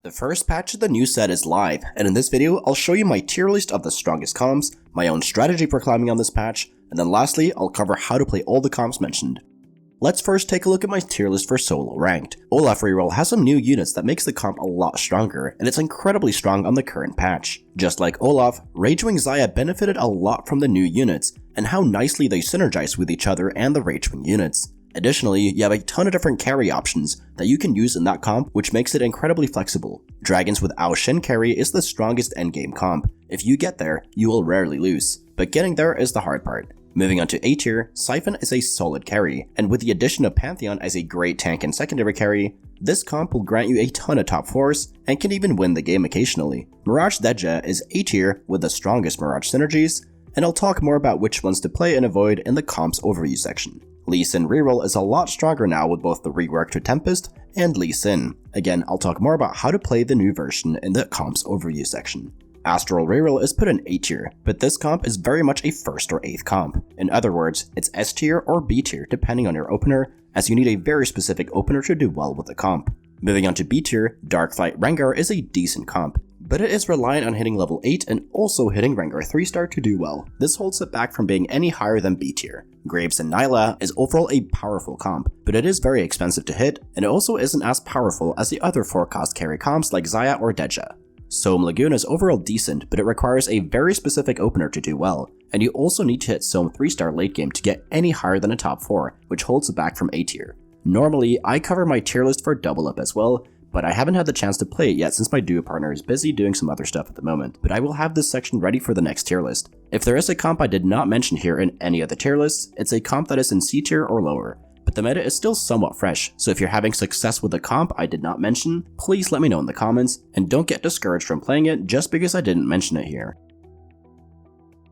The first patch of the new set is live, and in this video, I'll show you my tier list of the strongest comps, my own strategy for climbing on this patch, and then lastly, I'll cover how to play all the comps mentioned. Let's first take a look at my tier list for solo ranked. Olaf Reroll has some new units that makes the comp a lot stronger, and it's incredibly strong on the current patch. Just like Olaf, Ragewing Xayah benefited a lot from the new units, and how nicely they synergize with each other and the Ragewing units. Additionally, you have a ton of different carry options that you can use in that comp, which makes it incredibly flexible. Dragons with Shin carry is the strongest endgame comp. If you get there, you will rarely lose, but getting there is the hard part. Moving on to A tier, Sy'fen is a solid carry, and with the addition of Pantheon as a great tank and secondary carry, this comp will grant you a ton of top 4s and can even win the game occasionally. Mirage Daeja is A tier with the strongest Mirage synergies, and I'll talk more about which ones to play and avoid in the comps overview section. Sin Reroll is a lot stronger now with both the rework to Tempest and Sin. Again, I'll talk more about how to play the new version in the comps overview section. Astral Reroll is put in A tier, but this comp is very much a 1st or 8th comp. In other words, it's S tier or B tier depending on your opener, as you need a very specific opener to do well with the comp. Moving on to B tier, Darkflight Rengar is a decent comp, but it is reliant on hitting level 8 and also hitting Rengar 3-star to do well. This holds it back from being any higher than B tier. Graves and Nilah is overall a powerful comp, but it is very expensive to hit, and it also isn't as powerful as the other 4-cost carry comps like Xayah or Daeja. Sohm Lagoon is overall decent, but it requires a very specific opener to do well, and you also need to hit Sohm 3-star late game to get any higher than a top 4, which holds it back from A tier. Normally, I cover my tier list for double up as well, but I haven't had the chance to play it yet since my duo partner is busy doing some other stuff at the moment, but I will have this section ready for the next tier list. If there is a comp I did not mention here in any of the tier lists, it's a comp that is in C tier or lower, but the meta is still somewhat fresh, so if you're having success with a comp I did not mention, please let me know in the comments, and don't get discouraged from playing it just because I didn't mention it here.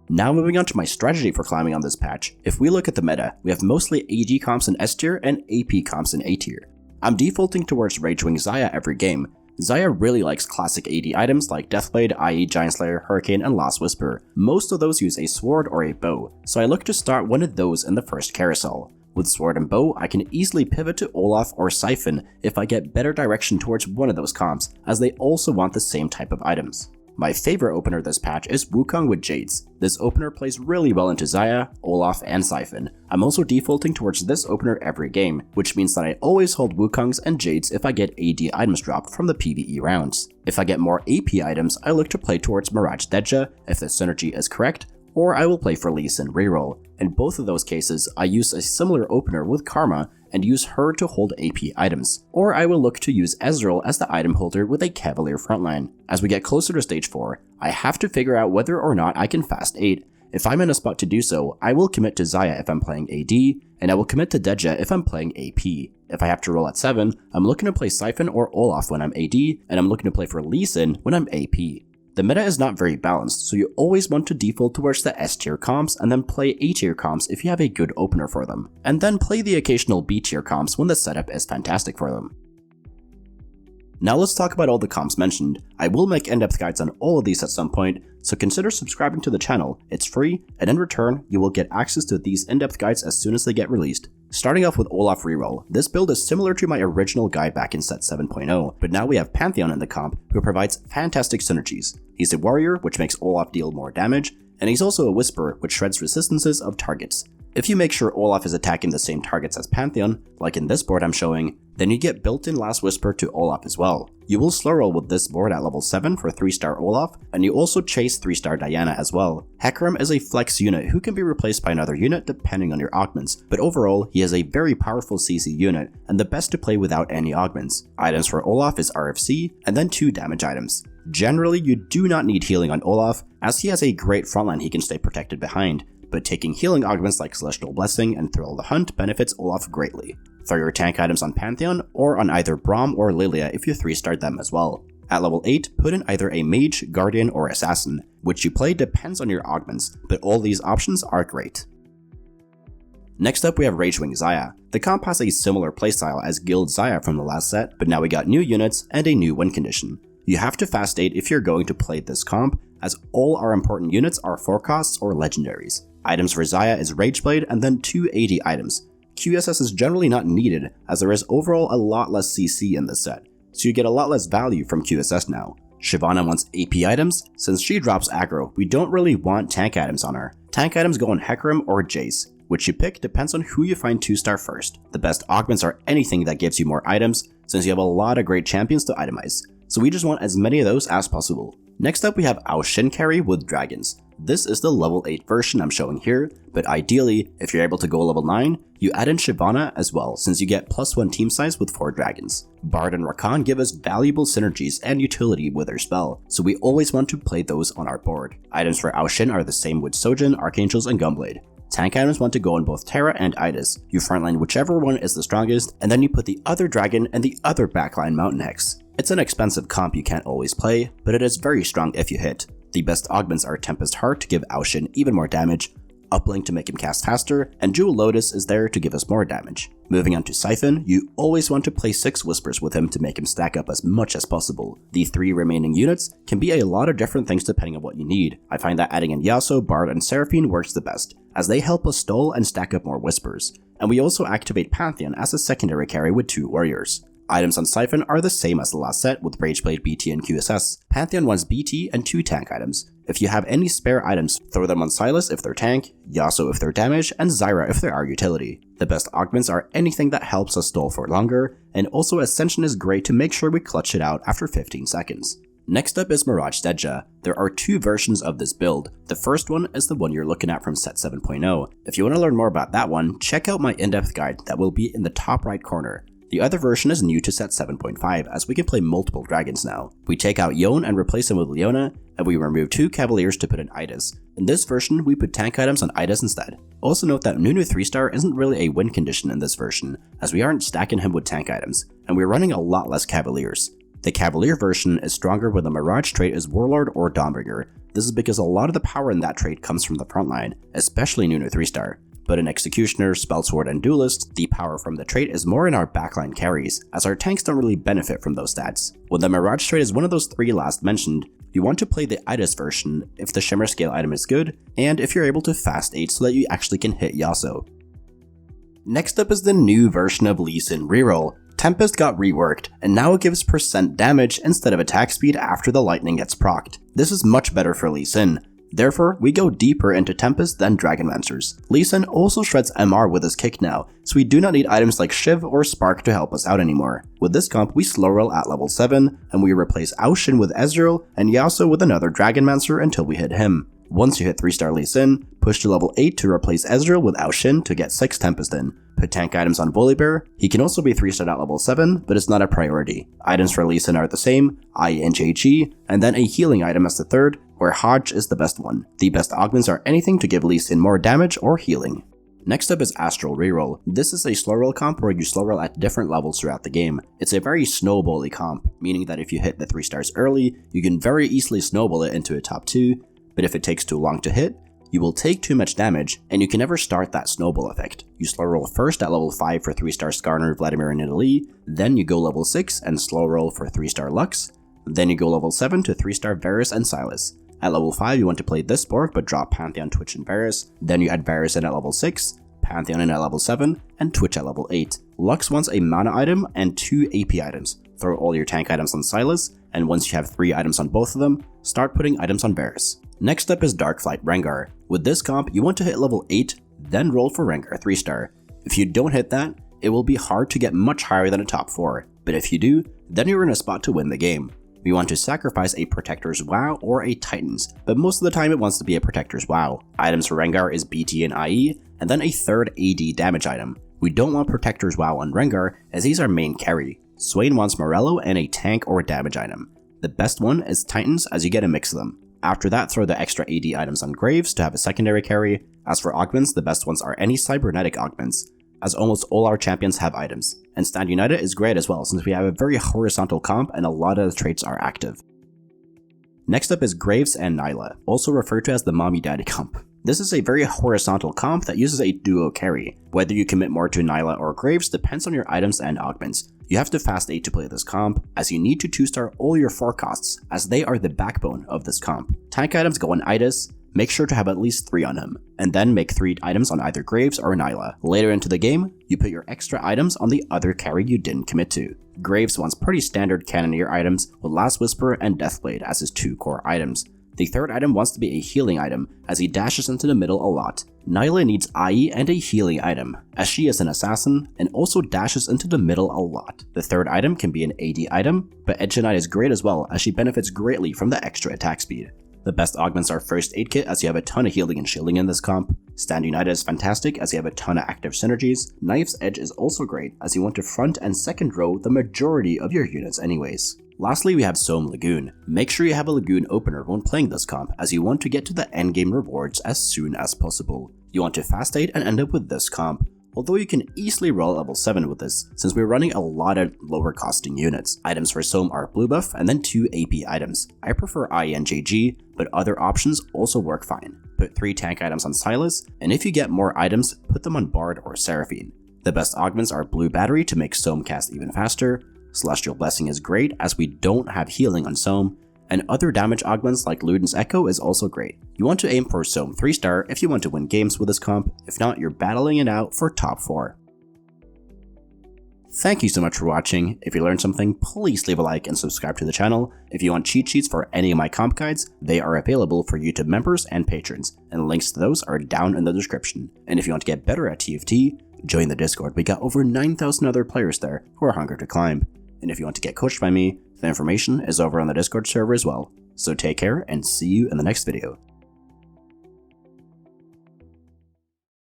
Now moving on to my strategy for climbing on this patch. If we look at the meta, we have mostly AD comps in S tier and AP comps in A tier. I'm defaulting towards Ragewing Xayah every game. Xayah really likes classic AD items like Deathblade, i.e. Giant Slayer, Hurricane, and Last Whisper. Most of those use a sword or a bow, so I look to start one of those in the first carousel. With sword and bow, I can easily pivot to Olaf or Sy'fen if I get better direction towards one of those comps, as they also want the same type of items. My favorite opener this patch is Wukong with Jades. This opener plays really well into Xayah, Olaf, and Sy'fen. I'm also defaulting towards this opener every game, which means that I always hold Wukongs and Jades if I get AD items dropped from the PvE rounds. If I get more AP items, I look to play towards Mirage Daeja if the synergy is correct, or I will play for Sin Reroll. In both of those cases, I use a similar opener with Karma and use her to hold AP items, or I will look to use Ezreal as the item holder with a Cavalier frontline. As we get closer to stage 4, I have to figure out whether or not I can fast 8. If I'm in a spot to do so, I will commit to Xayah if I'm playing AD, and I will commit to Daeja if I'm playing AP. If I have to roll at 7, I'm looking to play Sy'fen or Olaf when I'm AD, and I'm looking to play for Sin when I'm AP. The meta is not very balanced, so you always want to default towards the S tier comps and then play A tier comps if you have a good opener for them, and then play the occasional B tier comps when the setup is fantastic for them. Now let's talk about all the comps mentioned. I will make in-depth guides on all of these at some point, so consider subscribing to the channel. It's free, and in return, you will get access to these in-depth guides as soon as they get released. Starting off with Olaf Reroll, this build is similar to my original guide back in set 7.0, but now we have Pantheon in the comp, who provides fantastic synergies. He's a warrior, which makes Olaf deal more damage, and he's also a whisperer, which shreds resistances of targets. If you make sure Olaf is attacking the same targets as Pantheon, like in this board I'm showing, then you get built-in Last Whisper to Olaf as well. You will slow roll with this board at level 7 for 3-star Olaf, and you also chase 3-star Diana as well. Hecarim is a flex unit who can be replaced by another unit depending on your augments, but overall he is a very powerful CC unit and the best to play without any augments. Items for Olaf is RFC and then 2 damage items. Generally, you do not need healing on Olaf, as he has a great frontline he can stay protected behind, but taking healing augments like Celestial Blessing and Thrill of the Hunt benefits Olaf greatly. Throw your tank items on Pantheon or on either Braum or Lilia if you 3-star them as well. At level 8, put in either a Mage, Guardian, or Assassin. Which you play depends on your augments, but all these options are great. Next up we have Ragewing Xayah. The comp has a similar playstyle as Guild Xayah from the last set, but now we got new units and a new win condition. You have to fast 8 if you're going to play this comp, as all our important units are 4-costs or legendaries. Items for Xayah is Rageblade and then 2 AD items. QSS is generally not needed, as there is overall a lot less CC in this set. so you get a lot less value from QSS now. Shyvana wants AP items. Since she drops aggro, we don't really want tank items on her. Tank items go on Hecarim or Jace. Which you pick depends on who you find 2-star first. The best augments are anything that gives you more items, since you have a lot of great champions to itemize, so we just want as many of those as possible. Next up we have our Shin carry with dragons. This is the level 8 version I'm showing here, but ideally, if you're able to go level 9, you add in Shyvana as well, since you get +1 team size with 4 dragons. Bard and Rakan give us valuable synergies and utility with their spell, so we always want to play those on our board. Items for Ao Shin are the same with Sojin, Archangels, and Gunblade. Tank items want to go on both Terra and Idas. You frontline whichever one is the strongest, and then you put the other dragon and the other backline Mountain Hex. It's an expensive comp you can't always play, but it is very strong if you hit. The best augments are Tempest Heart to give Ao Shin even more damage, Uplink to make him cast faster, and Jewel Lotus is there to give us more damage. Moving on to Sy'fen, you always want to play 6 Whispers with him to make him stack up as much as possible. The 3 remaining units can be a lot of different things depending on what you need. I find that adding in Yasuo, Bard, and Seraphine works the best, as they help us stall and stack up more Whispers. And we also activate Pantheon as a secondary carry with 2 warriors. Items on Sy'fen are the same as the last set with Rageblade, BT, and QSS. Pantheon wants BT and 2 tank items. If you have any spare items, throw them on Sylas if they're tank, Yasuo if they're damage, and Xayah if they are utility. The best augments are anything that helps us stall for longer, and also Ascension is great to make sure we clutch it out after 15 seconds. Next up is Mirage Daeja. There are 2 versions of this build. The first one is the one you're looking at from set 7.0. If you want to learn more about that one, check out my in-depth guide that will be in the top right corner. The other version is new to set 7.5, as we can play multiple dragons now. We take out Yone and replace him with Leona, and we remove 2 Cavaliers to put in Idas. In this version, we put tank items on Idas instead. Also note that Nunu 3-star isn't really a win condition in this version, as we aren't stacking him with tank items, and we're running a lot less Cavaliers. The Cavalier version is stronger when the Mirage trait is Warlord or Dawnbringer. This is because a lot of the power in that trait comes from the frontline, especially Nunu 3-star. But in Executioner, Spellsword, and Duelist, the power from the trait is more in our backline carries, as our tanks don't really benefit from those stats. When the Mirage trait is one of those 3 last mentioned, you want to play the Idas version if the Shimmer Scale item is good, and if you're able to fast 8 so that you actually can hit Yasuo. Next up is the new version of Sin Reroll. Tempest got reworked, and now it gives % damage instead of attack speed after the lightning gets procced. This is much better for Lee Sin. Therefore, we go deeper into Tempest than Dragonmancers. Lee Sin also shreds MR with his kick now, so we do not need items like Shiv or Spark to help us out anymore. With this comp, we slow roll at level 7, and we replace Ao Shin with Ezreal and Yasuo with another Dragonmancer until we hit him. Once you hit 3-star Lee Sin, push to level 8 to replace Ezreal with Ao Shin to get 6 Tempest in. Put tank items on Volibear. He can also be 3-starred at level 7, but it's not a priority. Items for Lee Sin are the same, INJG, and then a healing item as the third, where Hodge is the best one. The best augments are anything to give Lee Sin more damage or healing. Next up is Astral Reroll. This is a slow roll comp where you slow roll at different levels throughout the game. It's a very snowbally comp, meaning that if you hit the 3 stars early, you can very easily snowball it into a top 2, but if it takes too long to hit, you will take too much damage, and you can never start that snowball effect. You slow roll first at level 5 for 3-star Skarner, Vladimir, and Nilah, then you go level 6 and slow roll for 3-star Lux, then you go level 7 to 3-star Varus and Sylas. At level 5 you want to play this Borg but drop Pantheon, Twitch, and Varus, then you add Varus in at level 6, Pantheon in at level 7, and Twitch at level 8. Lux wants a mana item and 2 AP items. Throw all your tank items on Sylas, and once you have 3 items on both of them, start putting items on Varus. Next up is Darkflight Rengar. With this comp, you want to hit level 8, then roll for Rengar 3-star. If you don't hit that, it will be hard to get much higher than a top 4, but if you do, then you're in a spot to win the game. We want to sacrifice a Protector's WoW or a Titan's, but most of the time it wants to be a Protector's WoW. Items for Rengar is BT and IE, and then a third AD damage item. We don't want Protector's WoW on Rengar, as he's our main carry. Swain wants Morello and a tank or damage item. The best one is Titans, as you get a mix of them. After that, throw the extra AD items on Graves to have a secondary carry. As for augments, the best ones are any cybernetic augments, as almost all our champions have items. And Stand United is great as well, since we have a very horizontal comp and a lot of the traits are active. Next up is Graves and Nilah, also referred to as the Mommy Daddy comp. This is a very horizontal comp that uses a duo carry. Whether you commit more to Nilah or Graves depends on your items and augments. You have to fast 8 to play this comp, as you need to 2-star all your 4 costs, as they are the backbone of this comp. Tank items go on Idas, make sure to have at least 3 on him, and then make 3 items on either Graves or Nilah. Later into the game, you put your extra items on the other carry you didn't commit to. Graves wants pretty standard Cannoneer items with Last Whisper and Deathblade as his 2 core items. The third item wants to be a healing item, as he dashes into the middle a lot. Nilah needs IE and a healing item, as she is an assassin and also dashes into the middle a lot. The third item can be an AD item, but Edge Knight is great as well, as she benefits greatly from the extra attack speed. The best augments are First Aid Kit, as you have a ton of healing and shielding in this comp. Stand United is fantastic, as you have a ton of active synergies. Knife's Edge is also great, as you want to front and second row the majority of your units anyways. Lastly, we have Sohm Lagoon. Make sure you have a Lagoon opener when playing this comp, as you want to get to the endgame rewards as soon as possible. You want to fast 8 and end up with this comp, although you can easily roll level 7 with this, since we're running a lot of lower costing units. Items for Sohm are blue buff and then 2 AP items. I prefer IE and JG, but other options also work fine. Put 3 tank items on Sylas, and if you get more items, put them on Bard or Seraphine. The best augments are Blue Battery to make Sohm cast even faster, Celestial Blessing is great as we don't have healing on Sohm, and other damage augments like Luden's Echo is also great. You want to aim for Sohm 3-star if you want to win games with this comp, if not you're battling it out for top 4. Thank you so much for watching. If you learned something, please leave a like and subscribe to the channel. If you want cheat sheets for any of my comp guides, they are available for YouTube members and patrons, and links to those are down in the description. And if you want to get better at TFT, join the Discord. We got over 9,000 other players there who are hungry to climb. And if you want to get coached by me, the information is over on the Discord server as well. So take care and see you in the next video.